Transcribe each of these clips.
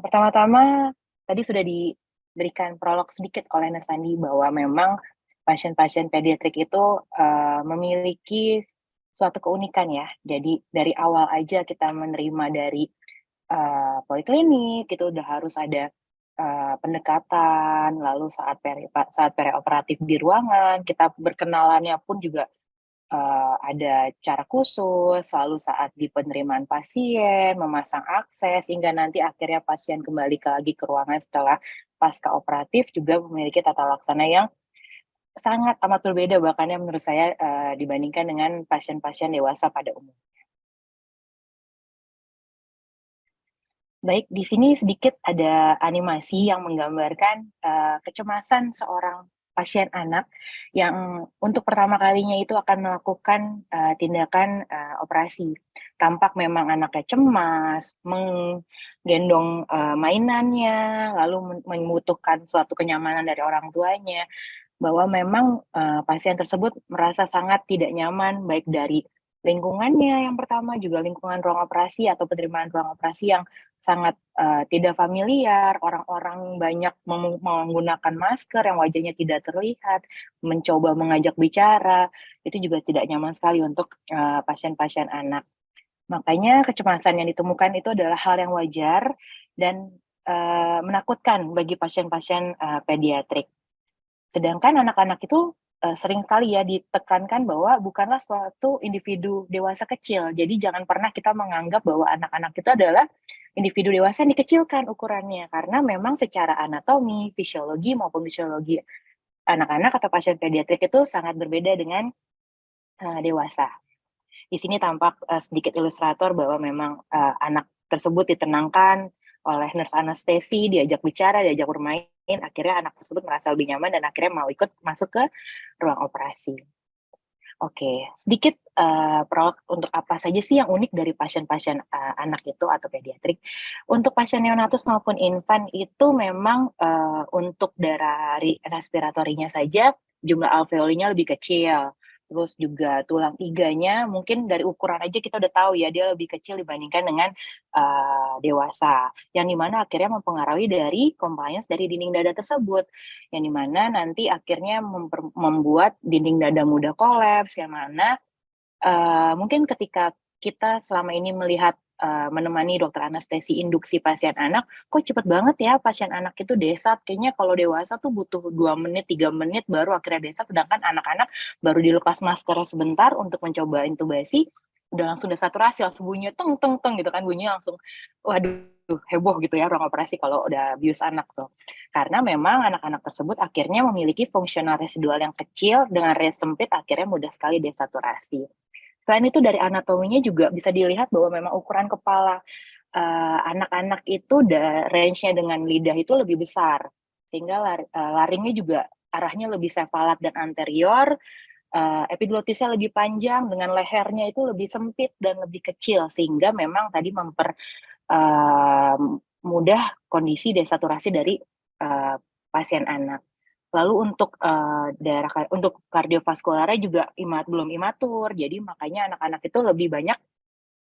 Pertama-tama tadi sudah diberikan prolog sedikit oleh Nersandi bahwa memang pasien-pasien pediatrik itu, memiliki suatu keunikan ya. Jadi dari awal aja kita menerima dari, poliklinik itu udah harus ada, pendekatan, lalu saat perioperatif di ruangan, kita berkenalannya pun juga ada cara khusus, lalu saat di penerimaan pasien, memasang akses, hingga nanti akhirnya pasien kembali lagi ke ruangan setelah pasca operatif juga memiliki tata laksana yang sangat amat berbeda bahkan ya menurut saya, dibandingkan dengan pasien-pasien dewasa pada umumnya. Baik, di sini sedikit ada animasi yang menggambarkan, kecemasan seorang pasien anak yang untuk pertama kalinya itu akan melakukan, tindakan, operasi. Tampak memang anaknya cemas, menggendong, mainannya, lalu membutuhkan suatu kenyamanan dari orang tuanya, bahwa memang, pasien tersebut merasa sangat tidak nyaman baik dari lingkungannya yang pertama, juga lingkungan ruang operasi atau penerimaan ruang operasi yang sangat, tidak familiar, orang-orang banyak menggunakan masker yang wajahnya tidak terlihat, mencoba mengajak bicara, itu juga tidak nyaman sekali untuk, pasien-pasien anak. Makanya kecemasan yang ditemukan itu adalah hal yang wajar dan, menakutkan bagi pasien-pasien, pediatrik. Sedangkan anak-anak itu, seringkali ya ditekankan bahwa bukanlah suatu individu dewasa kecil. Jadi jangan pernah kita menganggap bahwa anak-anak itu adalah individu dewasa yang dikecilkan ukurannya, karena memang secara anatomi, fisiologi maupun fisiologi anak-anak atau pasien pediatrik itu sangat berbeda dengan, dewasa. Di sini tampak, sedikit ilustrator bahwa memang, anak tersebut ditenangkan oleh nurse anestesi, diajak bicara, diajak bermain, akhirnya anak tersebut merasa lebih nyaman dan akhirnya mau ikut masuk ke ruang operasi. Oke, sedikit, prolog untuk apa saja sih yang unik dari pasien-pasien, anak itu atau pediatrik. Untuk pasien neonatus maupun infant itu memang, untuk respiratorinya saja jumlah alveolinya lebih kecil, terus juga tulang iganya mungkin dari ukuran aja kita udah tahu ya dia lebih kecil dibandingkan dengan, dewasa, yang di mana akhirnya mempengaruhi dari compliance dari dinding dada tersebut. Yang di mana nanti akhirnya membuat dinding dada mudah kolaps, yang mana, mungkin ketika kita selama ini melihat, menemani dokter anestesi induksi pasien anak, "Kok cepet banget ya pasien anak itu desat, kayaknya kalau dewasa tuh butuh 2 menit, 3 menit baru akhirnya desat," sedangkan anak-anak baru dilepas maskernya sebentar untuk mencoba intubasi, udah langsung desaturasi, langsung bunyinya gitu kan, bunyinya langsung, waduh heboh gitu ya ruang operasi kalau udah bius anak tuh. Karena memang anak-anak tersebut akhirnya memiliki fungsional residual yang kecil dengan range sempit akhirnya mudah sekali desaturasi. Selain itu dari anatominya juga bisa dilihat bahwa memang ukuran kepala, anak-anak itu range-nya dengan lidah itu lebih besar, sehingga laringnya juga arahnya lebih sepalat dan anterior, epiglottisnya lebih panjang dengan lehernya itu lebih sempit dan lebih kecil, sehingga memang tadi mudah kondisi desaturasi dari, pasien anak. Lalu untuk, untuk kardiovaskularnya juga belum imatur, jadi makanya anak-anak itu lebih banyak,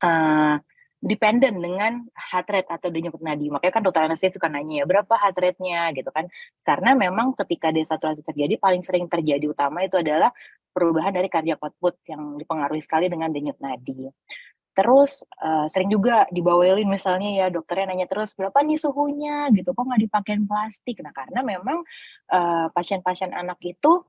eee, dependent dengan heart rate atau denyut nadi. Makanya kan dokter anestesi suka nanya ya, "Berapa heart rate-nya?" Gitu kan. Karena memang ketika desaturasi terjadi, paling sering terjadi utama itu adalah perubahan dari cardiac output yang dipengaruhi sekali dengan denyut nadi. Terus, sering juga dibawelin misalnya ya, dokternya nanya terus, "Berapa nih suhunya?" Gitu, "Kok nggak dipakein plastik?" Nah, karena memang, pasien-pasien anak itu,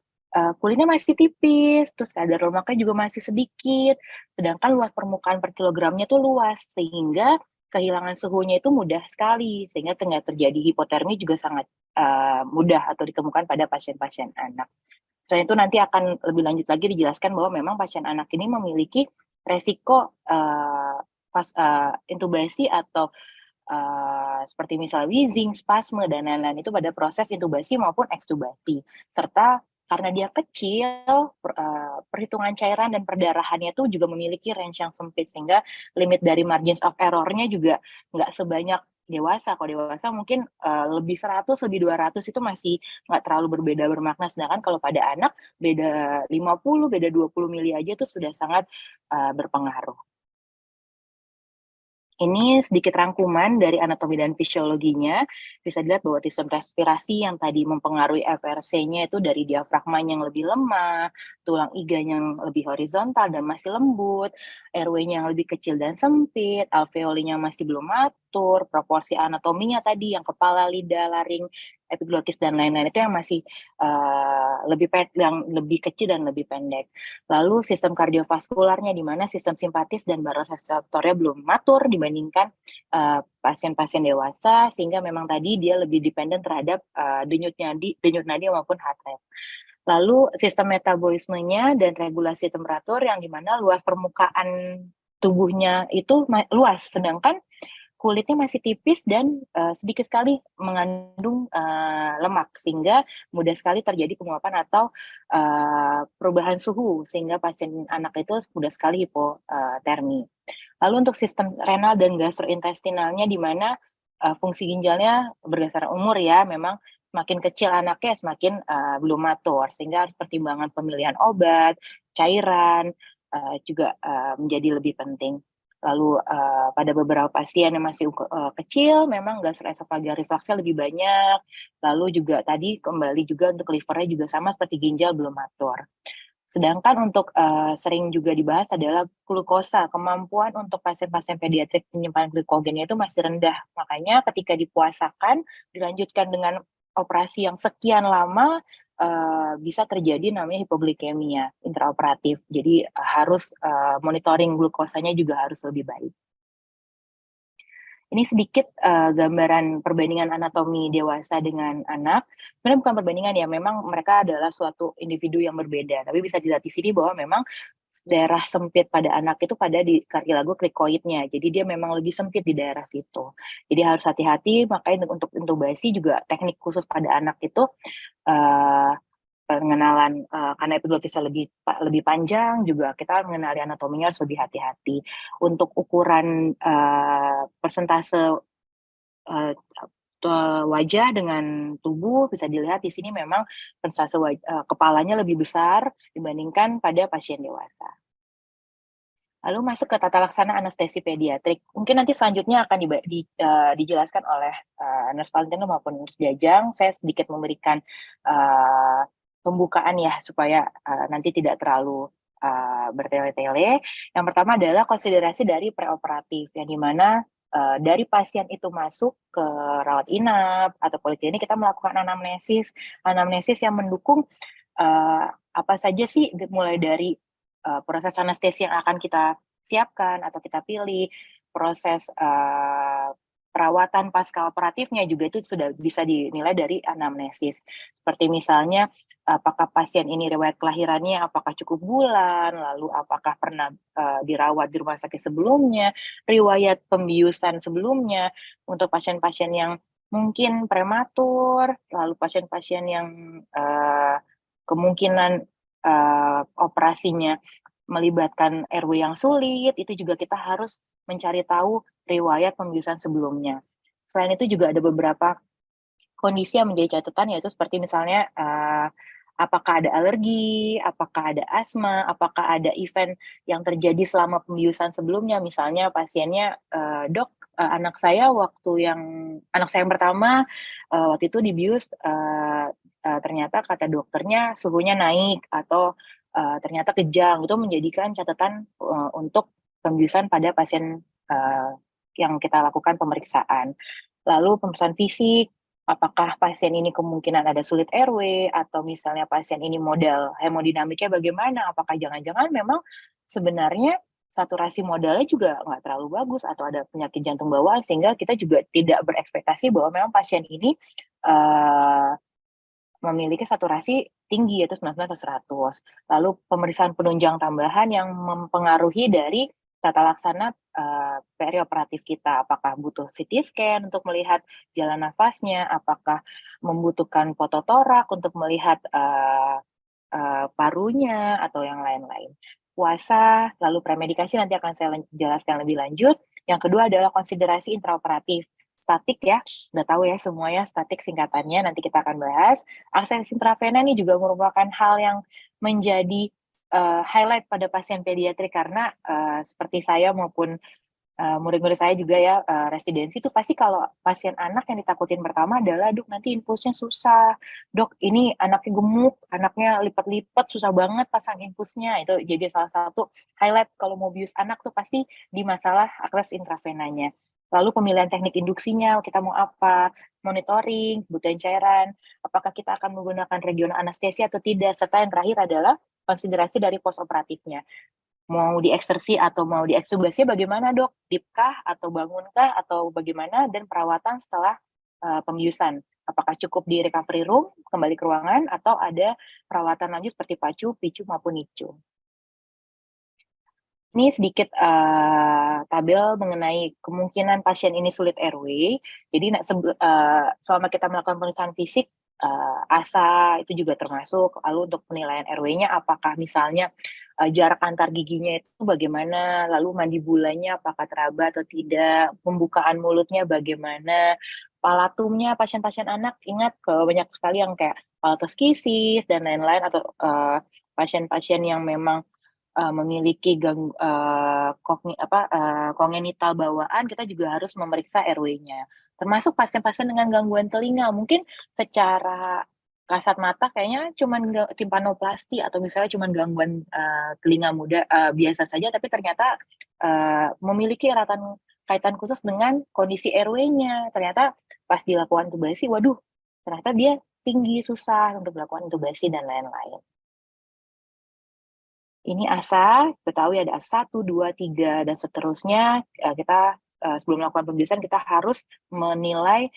kulitnya masih tipis, terus kadar lemaknya juga masih sedikit, sedangkan luas permukaan per kilogramnya tuh luas, sehingga kehilangan suhunya itu mudah sekali, sehingga terjadi hipotermi juga sangat, mudah atau ditemukan pada pasien-pasien anak. Selain itu nanti akan lebih lanjut lagi dijelaskan bahwa memang pasien anak ini memiliki resiko, intubasi atau, seperti misalnya wheezing, spasme, dan lain-lain itu pada proses intubasi maupun ekstubasi. Serta karena dia kecil, perhitungan cairan dan perdarahannya itu juga memiliki range yang sempit, sehingga limit dari margins of error-nya juga nggak sebanyak dewasa. Kalau dewasa mungkin, lebih 100, lebih 200 itu masih nggak terlalu berbeda bermakna, sedangkan kalau pada anak beda 50, beda 20 mili aja itu sudah sangat, berpengaruh. Ini sedikit rangkuman dari anatomi dan fisiologinya. Bisa dilihat bahwa sistem respirasi yang tadi mempengaruhi FRC-nya itu dari diafragmanya yang lebih lemah, tulang iganya yang lebih horizontal dan masih lembut, airway-nya yang lebih kecil dan sempit, alveolinya masih belum matur, proporsi anatominya tadi yang kepala, lidah, laring, epiglotis dan lain-lain itu yang masih yang lebih kecil dan lebih pendek. Lalu sistem kardiovaskularnya di mana sistem simpatis dan baroreseptornya belum matur dibandingkan pasien-pasien dewasa, sehingga memang tadi dia lebih dependen terhadap denyut nadi maupun heart rate. Lalu sistem metabolismenya dan regulasi temperatur yang di mana luas permukaan tubuhnya itu luas, sedangkan kulitnya masih tipis dan sedikit sekali mengandung lemak, sehingga mudah sekali terjadi penguapan atau perubahan suhu, sehingga pasien anak itu mudah sekali hipotermi. Lalu untuk sistem renal dan gastrointestinalnya di mana fungsi ginjalnya berdasarkan umur ya, memang semakin kecil anaknya semakin belum matur, sehingga harus pertimbangan pemilihan obat, cairan juga menjadi lebih penting. Lalu pada beberapa pasien yang masih kecil, memang gastroesophageal refluxnya lebih banyak. Lalu juga tadi kembali juga untuk livernya juga sama seperti ginjal belum matur. Sedangkan untuk sering juga dibahas adalah glukosa, kemampuan untuk pasien-pasien pediatrik menyimpan glikogennya itu masih rendah. Makanya ketika dipuasakan, dilanjutkan dengan operasi yang sekian lama, bisa terjadi namanya hipoglikemia intraoperatif. Jadi harus monitoring glukosanya juga harus lebih baik. Ini sedikit gambaran perbandingan anatomi dewasa dengan anak. Sebenarnya bukan perbandingan ya, memang mereka adalah suatu individu yang berbeda. Tapi bisa dilihat di sini bahwa memang daerah sempit pada anak itu pada di kartilago krikoidnya. Jadi dia memang lebih sempit di daerah situ. Jadi harus hati-hati, makanya untuk intubasi juga teknik khusus pada anak itu uh, pengenalan karena epiglotisnya lebih panjang, juga kita mengenali anatominya harus lebih hati-hati. Untuk ukuran persentase uh, wajah dengan tubuh bisa dilihat di sini memang persentase kepalanya lebih besar dibandingkan pada pasien dewasa. Lalu masuk ke tata laksana anestesi pediatrik. Mungkin nanti selanjutnya akan dijelaskan oleh Nurse Valentino maupun Nurse Jajang. Saya sedikit memberikan pembukaan ya supaya nanti tidak terlalu bertele-tele. Yang pertama adalah konsiderasi dari preoperatif, yang dimana dari pasien itu masuk ke rawat inap atau poliklinik, kita melakukan anamnesis yang mendukung apa saja sih, mulai dari proses anestesi yang akan kita siapkan atau kita pilih, proses perawatan pasca operatifnya juga itu sudah bisa dinilai dari anamnesis. Seperti misalnya apakah pasien ini riwayat kelahirannya apakah cukup bulan, lalu apakah pernah dirawat di rumah sakit sebelumnya, riwayat pembiusan sebelumnya untuk pasien-pasien yang mungkin prematur, lalu pasien-pasien yang kemungkinan operasinya melibatkan RW yang sulit, itu juga kita harus mencari tahu riwayat pembiusan sebelumnya. Selain itu juga ada beberapa kondisi yang menjadi catatan, yaitu seperti misalnya apakah ada alergi, apakah ada asma, apakah ada event yang terjadi selama pembiusan sebelumnya. Misalnya pasiennya, dok, anak saya yang pertama waktu itu dibius, ternyata kata dokternya suhunya naik atau ternyata kejang. Itu menjadikan catatan untuk pembiusan pada pasien yang kita lakukan pemeriksaan. Lalu pemeriksaan fisik, apakah pasien ini kemungkinan ada sulit airway, atau misalnya pasien ini modal hemodinamiknya bagaimana, apakah jangan-jangan memang sebenarnya saturasi modalnya juga nggak terlalu bagus atau ada penyakit jantung bawaan, sehingga kita juga tidak berekspektasi bahwa memang pasien ini memiliki saturasi tinggi, yaitu 99 atau 100. Lalu pemeriksaan penunjang tambahan yang mempengaruhi dari tata laksana perioperatif kita, apakah butuh CT scan untuk melihat jalan nafasnya, apakah membutuhkan fototorak untuk melihat parunya, atau yang lain-lain. Puasa, lalu premedikasi nanti akan saya jelaskan lebih lanjut. Yang kedua adalah konsiderasi intraoperatif. Statik ya, udah tahu ya semuanya statik singkatannya, nanti kita akan bahas. Akses intravena ini juga merupakan hal yang menjadi highlight pada pasien pediatrik, karena seperti saya maupun murid-murid saya juga ya, residensi itu pasti kalau pasien anak yang ditakutin pertama adalah, "Dok, nanti infusnya susah. Dok, ini anaknya gemuk, anaknya lipat-lipat, susah banget pasang infusnya." Itu jadi salah satu highlight kalau mau bius anak tuh pasti di masalah akses intravenanya. Lalu pemilihan teknik induksinya, kita mau apa, monitoring, kebutuhan cairan, apakah kita akan menggunakan regional anestesi atau tidak, serta yang terakhir adalah konsiderasi dari postoperatifnya. Mau dieksersi atau mau diekstubasi bagaimana dok? Dip kah atau bangunkah atau bagaimana? Dan perawatan setelah pembiusan. Apakah cukup di recovery room, kembali ke ruangan, atau ada perawatan lanjut seperti PACU, PICU maupun NICU. Ini sedikit tabel mengenai kemungkinan pasien ini sulit airway. Jadi selama kita melakukan pemeriksaan fisik, ASA itu juga termasuk. Lalu untuk penilaian airway-nya, apakah misalnya jarak antar giginya itu bagaimana, lalu mandibulanya apakah teraba atau tidak, pembukaan mulutnya bagaimana, palatumnya pasien-pasien anak, ingat banyak sekali yang kayak palatoskisis dan lain-lain, atau pasien-pasien yang memang memiliki kongenital bawaan, kita juga harus memeriksa airway-nya. Termasuk pasien-pasien dengan gangguan telinga, mungkin secara kasat mata kayaknya cuman timpanoplasti atau misalnya cuman gangguan telinga muda biasa saja, tapi ternyata memiliki kaitan khusus dengan kondisi airway-nya. Ternyata pas dilakukan intubasi, waduh, ternyata dia tinggi, susah untuk dilakukan intubasi dan lain-lain. Ini ASA, ketahui ada ASA 1, 2, 3, dan seterusnya. Kita sebelum melakukan pembiusan kita harus menilai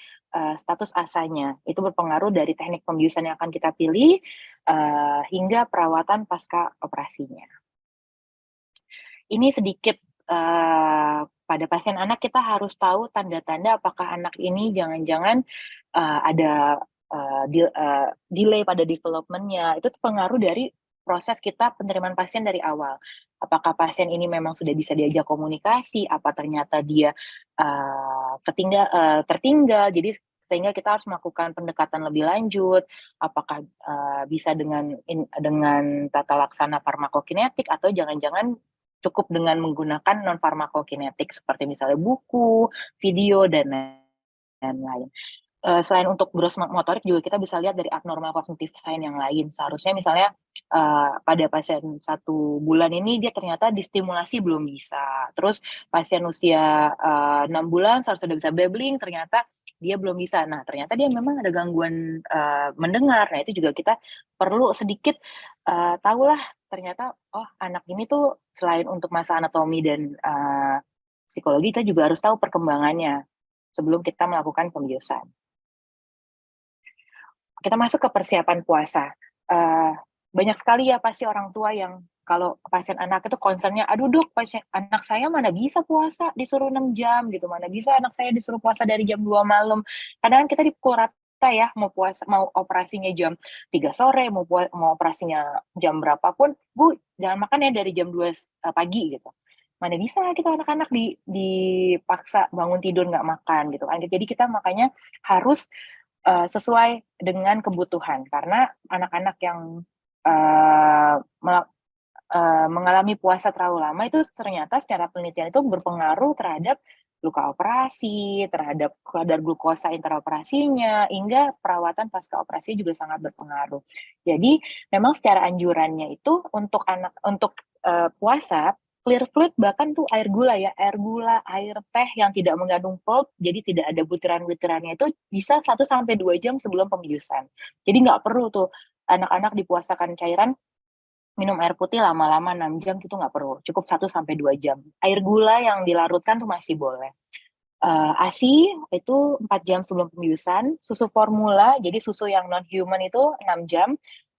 status ASA-nya. Itu berpengaruh dari teknik pembiusan yang akan kita pilih hingga perawatan pasca operasinya. Ini sedikit pada pasien anak kita harus tahu tanda-tanda apakah anak ini jangan-jangan ada delay pada development-nya. Itu pengaruh dari proses kita penerimaan pasien dari awal. Apakah pasien ini memang sudah bisa diajak komunikasi, apa ternyata dia tertinggal, jadi sehingga kita harus melakukan pendekatan lebih lanjut, apakah bisa dengan tata laksana farmakokinetik atau jangan-jangan cukup dengan menggunakan non farmakokinetik seperti misalnya buku, video, dan lain-lain. Selain untuk gross motorik juga kita bisa lihat dari abnormal cognitive sign yang lain. Seharusnya misalnya pada pasien 1 bulan ini dia ternyata distimulasi belum bisa. Terus pasien usia 6 bulan seharusnya sudah bisa babbling, ternyata dia belum bisa. Nah, ternyata dia memang ada gangguan mendengar. Nah, itu juga kita perlu sedikit tahulah ternyata oh anak ini tuh selain untuk masa anatomi dan psikologi, kita juga harus tahu perkembangannya sebelum kita melakukan pembiusan. Kita masuk ke persiapan puasa. Banyak sekali ya pasti orang tua yang kalau pasien anak itu concern-nya, "Aduh dok, pasien anak saya mana bisa puasa, disuruh 6 jam gitu, mana bisa anak saya disuruh puasa dari jam 2 malam." Kadang kan kita dipukul rata ya, mau operasinya jam 3 sore, mau operasinya jam berapapun, "Bu, jangan makan ya dari jam 2 pagi," gitu. Mana bisa kita anak-anak dipaksa bangun tidur nggak makan gitu kan. Jadi kita makanya harus sesuai dengan kebutuhan, karena anak-anak yang mengalami puasa terlalu lama itu ternyata secara penelitian itu berpengaruh terhadap luka operasi, terhadap kadar glukosa intraoperasinya, hingga perawatan pasca operasi juga sangat berpengaruh. Jadi memang secara anjurannya itu untuk puasa, clear fluid, bahkan tuh air gula ya, air teh yang tidak mengandung pulp, jadi tidak ada butiran-butirannya, itu bisa 1-2 jam sebelum pembiusan. Jadi nggak perlu tuh anak-anak dipuasakan cairan, minum air putih lama-lama 6 jam, itu nggak perlu, cukup 1-2 jam. Air gula yang dilarutkan tuh masih boleh. ASI itu 4 jam sebelum pembiusan, susu formula, jadi susu yang non-human itu 6 jam,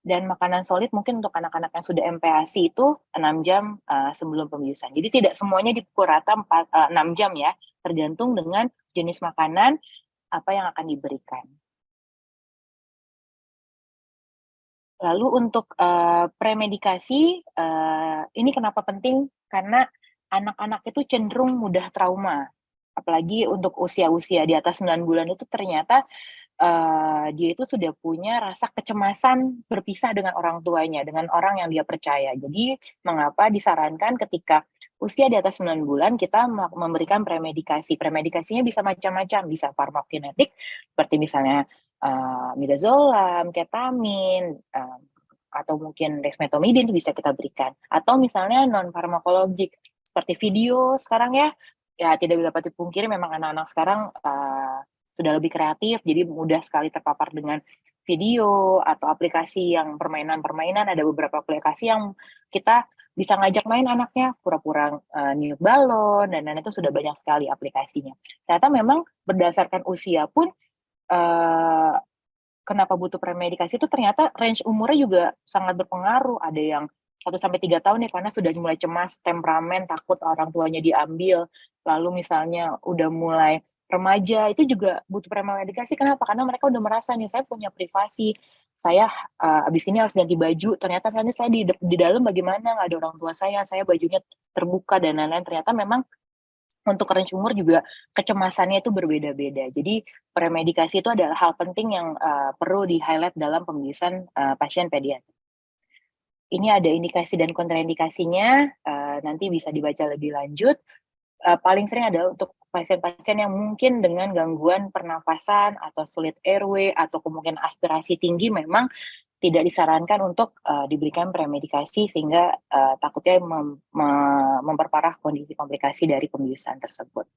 dan makanan solid mungkin untuk anak-anak yang sudah MPASI itu 6 jam sebelum pembiusan. Jadi tidak semuanya dipukul rata 6 jam ya, tergantung dengan jenis makanan, apa yang akan diberikan. Lalu untuk premedikasi, ini kenapa penting, karena anak-anak itu cenderung mudah trauma. Apalagi untuk usia-usia di atas 9 bulan itu ternyata dia itu sudah punya rasa kecemasan berpisah dengan orang tuanya, dengan orang yang dia percaya. Jadi mengapa disarankan ketika Usia di atas 9 bulan kita memberikan premedikasi. Premedikasinya bisa macam-macam, bisa farmakokinetik seperti misalnya midazolam, ketamin, atau mungkin dexmetomidin bisa kita berikan. Atau misalnya non farmakologik seperti video sekarang ya. Ya tidak dapat dipungkiri memang anak-anak sekarang sudah lebih kreatif, jadi mudah sekali terpapar dengan video atau aplikasi yang permainan-permainan. Ada beberapa aplikasi yang kita bisa ngajak main anaknya, pura-pura niup balon, dan itu sudah banyak sekali aplikasinya. Ternyata memang berdasarkan usia pun, kenapa butuh premedikasi itu ternyata range umurnya juga sangat berpengaruh. Ada yang 1 sampai 3 tahun nih, karena sudah mulai cemas, temperamen, takut orang tuanya diambil. Lalu misalnya udah mulai remaja, itu juga butuh premedikasi. Kenapa? Karena mereka udah merasa nih, saya punya privasi, saya abis ini harus ganti baju, ternyata nanti saya di dalam bagaimana, nggak ada orang tua saya bajunya terbuka dan lain-lain. Ternyata memang untuk range umur juga kecemasannya itu berbeda-beda. Jadi premedikasi itu adalah hal penting yang perlu di-highlight dalam pembiusan pasien pediatri. Ini ada indikasi dan kontraindikasinya, nanti bisa dibaca lebih lanjut. Paling sering adalah untuk pasien-pasien yang mungkin dengan gangguan pernafasan atau sulit airway atau kemungkinan aspirasi tinggi, memang tidak disarankan untuk diberikan premedikasi sehingga takutnya memperparah kondisi komplikasi dari pembiusan tersebut.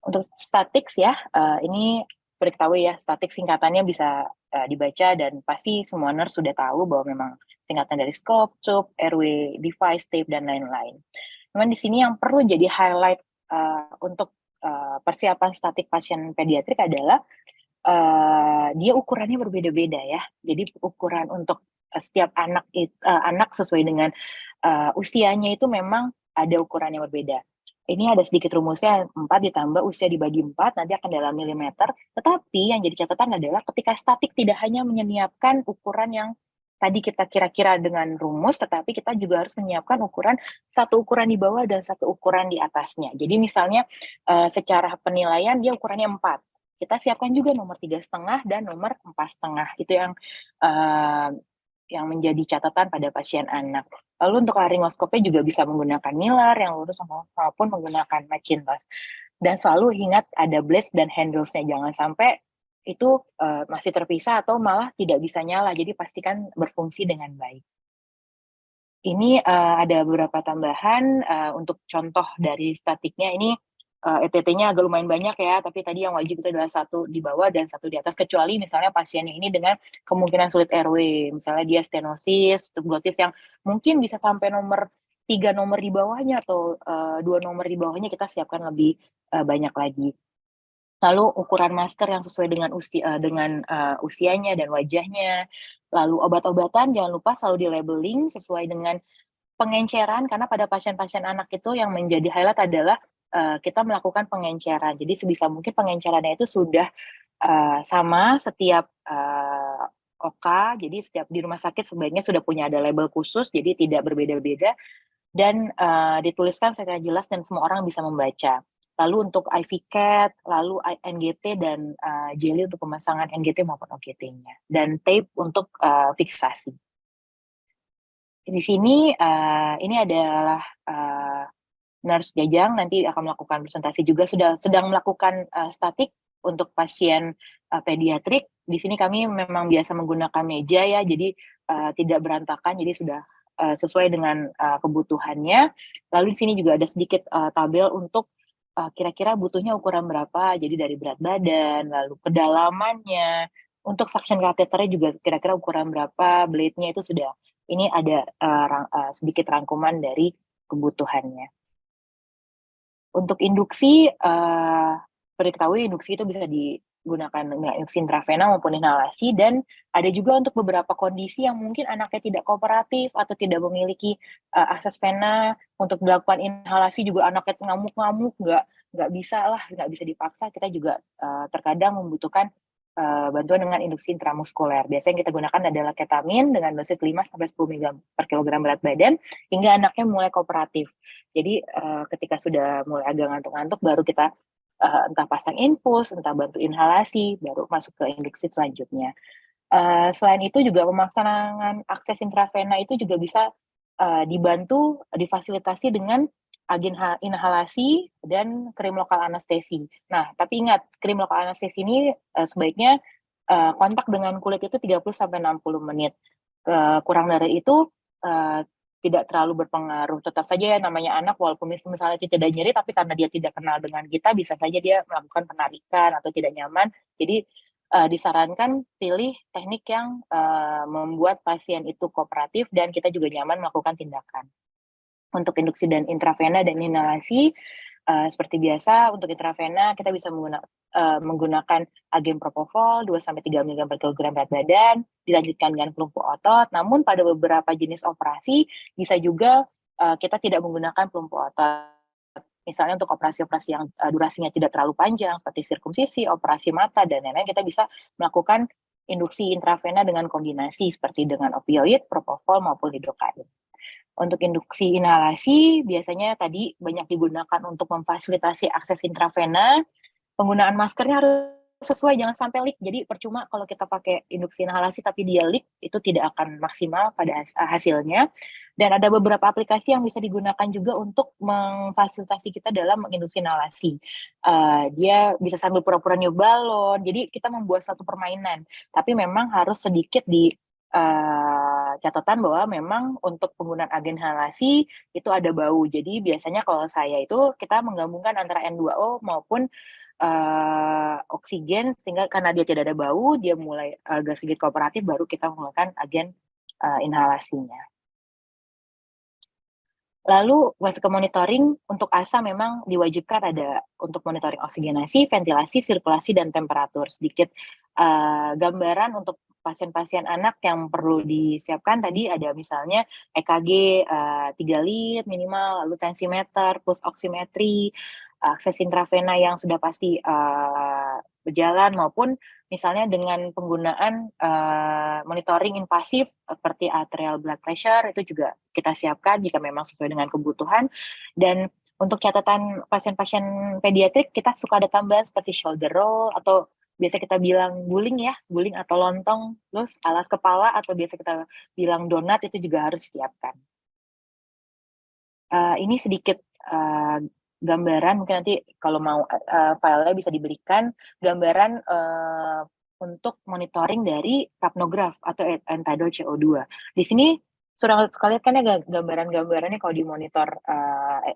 Untuk statics ya, ini beritahu ya, statik singkatannya bisa dibaca dan pasti semua nurse sudah tahu bahwa memang singkatan dari scope, tube, airway, device, tape, dan lain-lain. Cuman di sini yang perlu jadi highlight untuk persiapan statik pasien pediatrik adalah dia ukurannya berbeda-beda ya. Jadi ukuran untuk setiap anak sesuai dengan usianya itu memang ada ukuran yang berbeda. Ini ada sedikit rumusnya, 4 ditambah usia dibagi 4, nanti akan dalam milimeter. Tetapi yang jadi catatan adalah ketika statik tidak hanya menyiapkan ukuran yang tadi kita kira-kira dengan rumus, tetapi kita juga harus menyiapkan satu ukuran di bawah dan satu ukuran di atasnya. Jadi misalnya secara penilaian dia ukurannya 4. Kita siapkan juga nomor 3,5 dan nomor 4,5. Itu yang menjadi catatan pada pasien anak. Lalu untuk laringoskopnya juga bisa menggunakan Miller yang lurus maupun menggunakan Macintosh. Dan selalu ingat ada blades dan handles-nya, jangan sampai itu masih terpisah atau malah tidak bisa nyala. Jadi pastikan berfungsi dengan baik. Ini ada beberapa tambahan untuk contoh dari statiknya. Ini ETT-nya agak lumayan banyak ya, tapi tadi yang wajib itu adalah 1 di bawah dan 1 di atas, kecuali misalnya pasiennya ini dengan kemungkinan sulit airway, misalnya dia stenosis, subglottis yang mungkin bisa sampai nomor 3 nomor di bawahnya atau 2 nomor di bawahnya, kita siapkan lebih banyak lagi. Lalu ukuran masker yang sesuai dengan usianya dan wajahnya. Lalu obat-obatan jangan lupa selalu di-labeling sesuai dengan pengenceran, karena pada pasien-pasien anak itu yang menjadi highlight adalah kita melakukan pengenceran. Jadi sebisa mungkin pengencerannya itu sudah sama setiap OK, jadi setiap di rumah sakit sebaiknya sudah punya ada label khusus, jadi tidak berbeda-beda dan dituliskan secara jelas dan semua orang bisa membaca. Lalu untuk IV CAT, lalu NGT dan jelly untuk pemasangan NGT maupun OGT-nya, dan tape untuk fiksasi. Di sini ini adalah nurse Jajang nanti akan melakukan presentasi juga, sedang melakukan statik untuk pasien pediatrik. Di sini kami memang biasa menggunakan meja ya, jadi tidak berantakan, jadi sudah sesuai dengan kebutuhannya. Lalu di sini juga ada sedikit tabel untuk kira-kira butuhnya ukuran berapa, jadi dari berat badan, lalu kedalamannya, untuk suction catheter-nya juga kira-kira ukuran berapa, blade-nya itu sudah, ini ada sedikit rangkuman dari kebutuhannya. Untuk induksi, perlu diketahui induksi itu bisa digunakan dengan induksi intravena maupun inhalasi, dan ada juga untuk beberapa kondisi yang mungkin anaknya tidak kooperatif atau tidak memiliki akses vena untuk dilakukan inhalasi, juga anaknya ngamuk-ngamuk, nggak bisa dipaksa, kita juga terkadang membutuhkan bantuan dengan induksi intramuskuler. Biasanya yang kita gunakan adalah ketamin dengan dosis 5-10 mg per kilogram berat badan hingga anaknya mulai kooperatif. Jadi ketika sudah mulai agak ngantuk-ngantuk, baru kita entah pasang infus, entah bantu inhalasi, baru masuk ke induksi selanjutnya. Selain itu juga pemasangan akses intravena itu juga bisa dibantu, difasilitasi dengan agen inhalasi, dan krim lokal anestesi. Nah, tapi ingat, krim lokal anestesi ini sebaiknya kontak dengan kulit itu 30-60 menit. Kurang dari itu tidak terlalu berpengaruh. Tetap saja ya, namanya anak, walaupun misalnya dia tidak nyeri, tapi karena dia tidak kenal dengan kita, bisa saja dia melakukan penarikan atau tidak nyaman. Jadi disarankan pilih teknik yang membuat pasien itu kooperatif dan kita juga nyaman melakukan tindakan. Untuk induksi dan intravena dan inhalasi, seperti biasa untuk intravena kita bisa menggunakan agen propofol 2-3 mg per kilogram berat badan, dilanjutkan dengan pelumpuh otot. Namun pada beberapa jenis operasi bisa juga kita tidak menggunakan pelumpuh otot. Misalnya untuk operasi-operasi yang durasinya tidak terlalu panjang seperti sirkumsisi, operasi mata, dan lain-lain, kita bisa melakukan induksi intravena dengan kombinasi seperti dengan opioid, propofol maupun lidocaine. Untuk induksi inhalasi, biasanya tadi banyak digunakan untuk memfasilitasi akses intravena. Penggunaan maskernya harus sesuai, jangan sampai leak. Jadi percuma kalau kita pakai induksi inhalasi tapi dia leak, itu tidak akan maksimal pada hasilnya. Dan ada beberapa aplikasi yang bisa digunakan juga untuk memfasilitasi kita dalam menginduksi inhalasi. Dia bisa sambil pura-pura niup balon, jadi kita membuat satu permainan. Tapi memang harus sedikit di catatan bahwa memang untuk penggunaan agen inhalasi itu ada bau. Jadi biasanya kalau saya itu kita menggabungkan antara N2O maupun oksigen, sehingga karena dia tidak ada bau, dia mulai agak sedikit kooperatif, baru kita menggunakan agen inhalasinya. Lalu masuk ke monitoring, untuk ASA memang diwajibkan ada untuk monitoring oksigenasi, ventilasi, sirkulasi, dan temperatur. Sedikit gambaran untuk pasien-pasien anak yang perlu disiapkan tadi ada misalnya EKG 3 lead minimal, lalu tensimeter, pulse oximetry, akses intravena yang sudah pasti berjalan, maupun misalnya dengan penggunaan monitoring invasif seperti arterial blood pressure, itu juga kita siapkan jika memang sesuai dengan kebutuhan. Dan untuk catatan pasien-pasien pediatrik, kita suka ada tambahan seperti shoulder roll, atau biasa kita bilang guling ya, guling atau lontong, terus alas kepala, atau biasa kita bilang donat, itu juga harus disiapkan. Ini sedikit gambaran, mungkin nanti kalau mau filenya bisa diberikan gambaran untuk monitoring dari kapnograf atau end-tidal CO2. Di sini sudah sekali kan ya gambaran-gambarannya kalau di monitor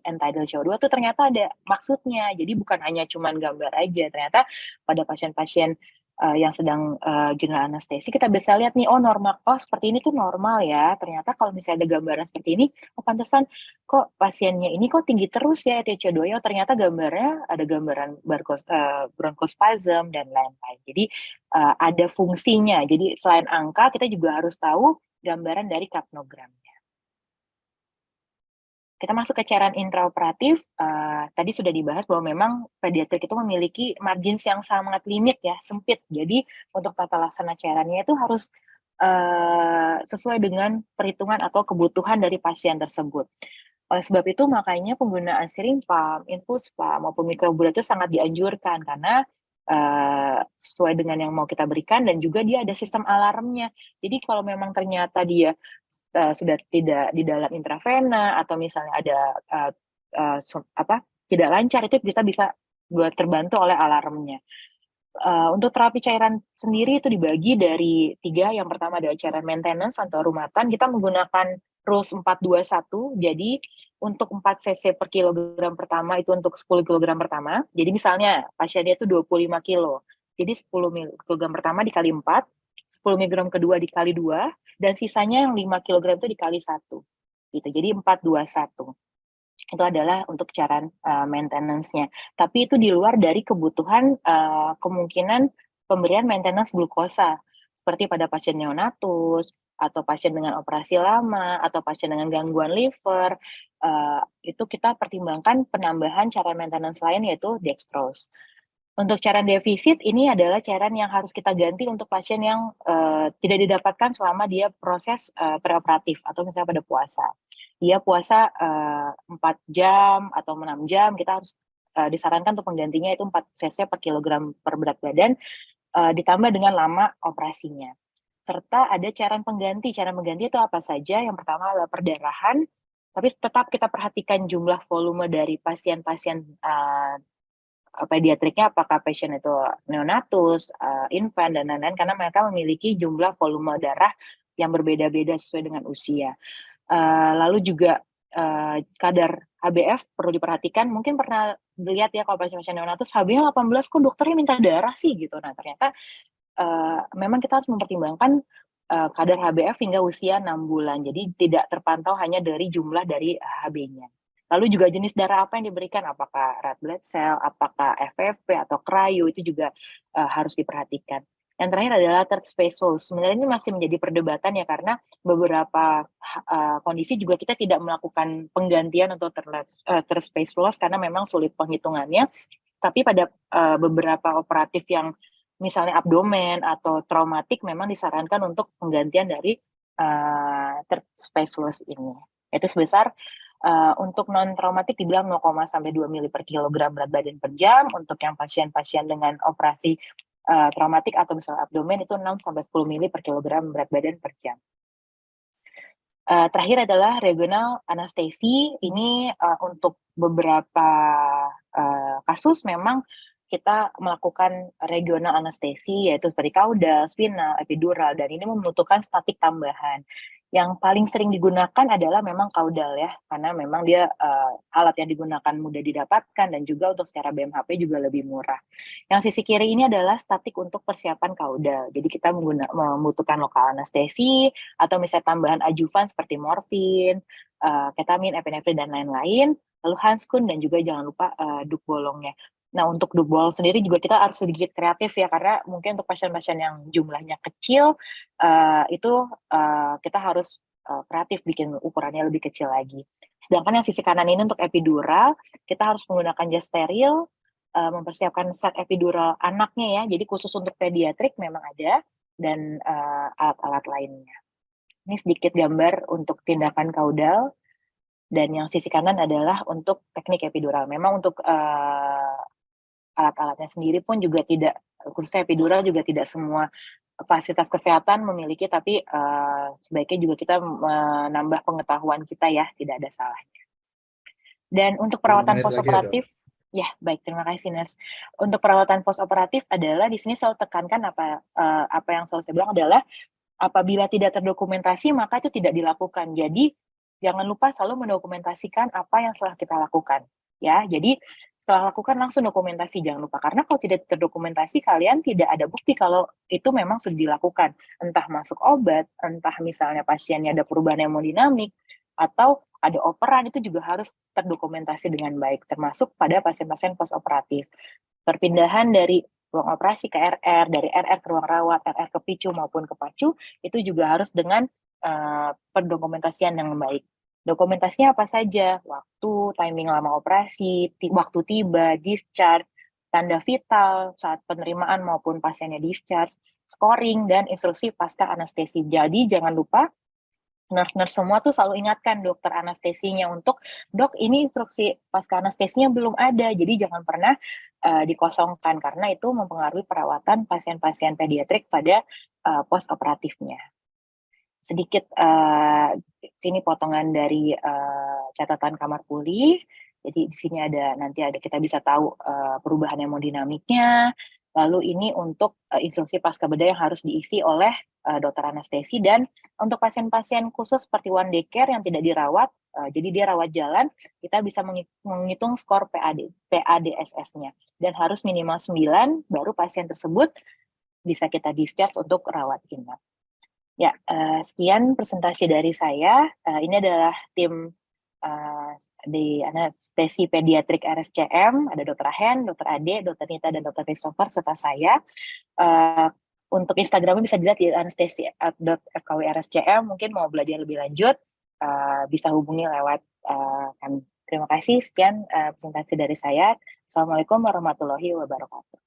end-tidal CO2 tuh ternyata ada maksudnya. Jadi bukan hanya cuman gambar aja, ternyata pada pasien-pasien yang sedang general anestesi kita bisa lihat nih, oh normal, oh seperti ini tuh normal ya. Ternyata kalau misalnya ada gambaran seperti ini, oh pantesan kok pasiennya ini kok tinggi terus ya TCO2-nya, ternyata gambarnya ada gambaran bronchospasm dan lain-lain. Jadi ada fungsinya. Jadi selain angka, kita juga harus tahu gambaran dari kapnogramnya. Kita masuk ke cairan intraoperatif. Tadi sudah dibahas bahwa memang pediatrik itu memiliki margins yang sangat limit ya, sempit. Jadi untuk tata laksana cairannya itu harus sesuai dengan perhitungan atau kebutuhan dari pasien tersebut. Oleh sebab itu makanya penggunaan syringe pump, infus pump maupun microbullet itu sangat dianjurkan karena sesuai dengan yang mau kita berikan, dan juga dia ada sistem alarmnya. Jadi kalau memang ternyata dia sudah tidak di dalam intravena atau misalnya ada tidak lancar, itu bisa buat terbantu oleh alarmnya. Untuk terapi cairan sendiri itu dibagi dari 3. Yang pertama adalah cairan maintenance atau rumatan. Kita menggunakan rules 4-2-1. Jadi untuk 4 cc per kilogram pertama itu untuk 10 kilogram pertama. Jadi misalnya pasiennya itu 25 kilo. Jadi 10 kilogram pertama dikali 4, 10 mg kedua dikali 2, dan sisanya yang 5 kg itu dikali 1. Gitu. Jadi 4-2-1. Itu adalah untuk cara maintenance-nya. Tapi itu di luar dari kebutuhan kemungkinan pemberian maintenance glukosa. Seperti pada pasien neonatus, atau pasien dengan operasi lama, atau pasien dengan gangguan liver, itu kita pertimbangkan penambahan cara maintenance lain, yaitu dextrose. Untuk cairan defisit, ini adalah cairan yang harus kita ganti untuk pasien yang tidak didapatkan selama dia proses preoperatif atau misalnya pada puasa. Dia puasa 4 jam atau 6 jam, kita harus disarankan untuk penggantinya itu 4 cc per kilogram per berat badan, ditambah dengan lama operasinya. Serta ada cairan pengganti. Cairan pengganti itu apa saja? Yang pertama adalah perdarahan, tapi tetap kita perhatikan jumlah volume dari pasien-pasien pediatriknya, apakah pasien itu neonatus, infant, dan lain-lain, karena mereka memiliki jumlah volume darah yang berbeda-beda sesuai dengan usia. Lalu juga kadar HbF perlu diperhatikan. Mungkin pernah lihat ya kalau pasien-pasien neonatus HbF-nya 18 kok dokternya minta darah sih gitu. Nah ternyata memang kita harus mempertimbangkan kadar HbF hingga usia 6 bulan. Jadi tidak terpantau hanya dari jumlah dari Hb-nya. Lalu juga jenis darah apa yang diberikan, apakah red blood cell, apakah FFP atau cryo, itu juga harus diperhatikan. Yang terakhir adalah third space loss. Sebenarnya ini masih menjadi perdebatan ya, karena beberapa kondisi juga kita tidak melakukan penggantian untuk third space loss karena memang sulit penghitungannya. Tapi pada beberapa operatif yang misalnya abdomen atau traumatik memang disarankan untuk penggantian dari third space loss ini. Itu sebesar untuk non-traumatik dibilang 0, sampai 2 mili per kilogram berat badan per jam. Untuk yang pasien-pasien dengan operasi traumatik atau misalnya abdomen itu 6 sampai 10 mili per kilogram berat badan per jam. Terakhir adalah regional anestesi. Ini untuk beberapa kasus memang kita melakukan regional anestesi, yaitu seperti kaudal, spinal, epidural, dan ini membutuhkan statik tambahan. Yang paling sering digunakan adalah memang kaudal ya, karena memang dia alat yang digunakan mudah didapatkan dan juga untuk secara BMHP juga lebih murah. Yang sisi kiri ini adalah statik untuk persiapan kaudal. Jadi kita membutuhkan lokal anestesi atau misalnya tambahan adjuvan seperti morfin, ketamin, epinefrin, dan lain-lain. Lalu Hanskun dan juga jangan lupa duk bolongnya. Nah, untuk duk bolong sendiri juga kita harus sedikit kreatif ya, karena mungkin untuk pasien-pasien yang jumlahnya kecil, itu kita harus kreatif bikin ukurannya lebih kecil lagi. Sedangkan yang sisi kanan ini untuk epidural, kita harus menggunakan jas steril, mempersiapkan set epidural anaknya ya, jadi khusus untuk pediatrik memang ada, dan alat-alat lainnya. Ini sedikit gambar untuk tindakan kaudal, dan yang sisi kanan adalah untuk teknik epidural. Memang untuk alat-alatnya sendiri pun juga tidak, khususnya epidural juga tidak semua fasilitas kesehatan memiliki, tapi sebaiknya juga kita menambah pengetahuan kita ya, tidak ada salahnya. Dan untuk 5 perawatan menit lagi ya, Dok. postoperatif, ya baik, terima kasih nurse. Untuk perawatan postoperatif adalah di sini selalu tekankan apa yang selalu saya bilang adalah apabila tidak terdokumentasi maka itu tidak dilakukan. Jadi jangan lupa selalu mendokumentasikan apa yang telah kita lakukan. Ya, jadi setelah lakukan langsung dokumentasi, jangan lupa, karena kalau tidak terdokumentasi kalian tidak ada bukti kalau itu memang sudah dilakukan, entah masuk obat, entah misalnya pasiennya ada perubahan hemodinamik, atau ada operan, itu juga harus terdokumentasi dengan baik, termasuk pada pasien-pasien postoperatif. Perpindahan dari ruang operasi ke RR, dari RR ke ruang rawat, RR ke PICU maupun ke PACU, itu juga harus dengan pendokumentasian yang baik. Dokumentasinya apa saja? Waktu, timing lama operasi, waktu tiba, discharge, tanda vital saat penerimaan maupun pasiennya discharge, scoring, dan instruksi pasca anestesi. Jadi jangan lupa, nurse-nurse semua tuh selalu ingatkan dokter anestesinya untuk, dok ini instruksi pasca anestesinya belum ada, jadi jangan pernah dikosongkan, karena itu mempengaruhi perawatan pasien-pasien pediatrik pada post operatifnya. Sedikit sini potongan dari catatan kamar pulih. Jadi di sini nanti kita bisa tahu perubahan hemodinamiknya. Lalu ini untuk instruksi pasca bedah yang harus diisi oleh dokter anestesi, dan untuk pasien-pasien khusus seperti one day care yang tidak dirawat, jadi dia rawat jalan, kita bisa menghitung skor PADSS-nya, dan harus minimal 9 baru pasien tersebut bisa kita discharge untuk rawat inap. Ya, sekian presentasi dari saya. Ini adalah tim di anestesi pediatrik RSCM, ada Dr. Ahen, Dr. Ade, Dr. Nita, dan Dr. Christopher serta saya. Untuk Instagramnya bisa dilihat di anestesi@fkwrscm. Mungkin mau belajar lebih lanjut, bisa hubungi lewat kami. Terima kasih, sekian presentasi dari saya. Assalamualaikum warahmatullahi wabarakatuh.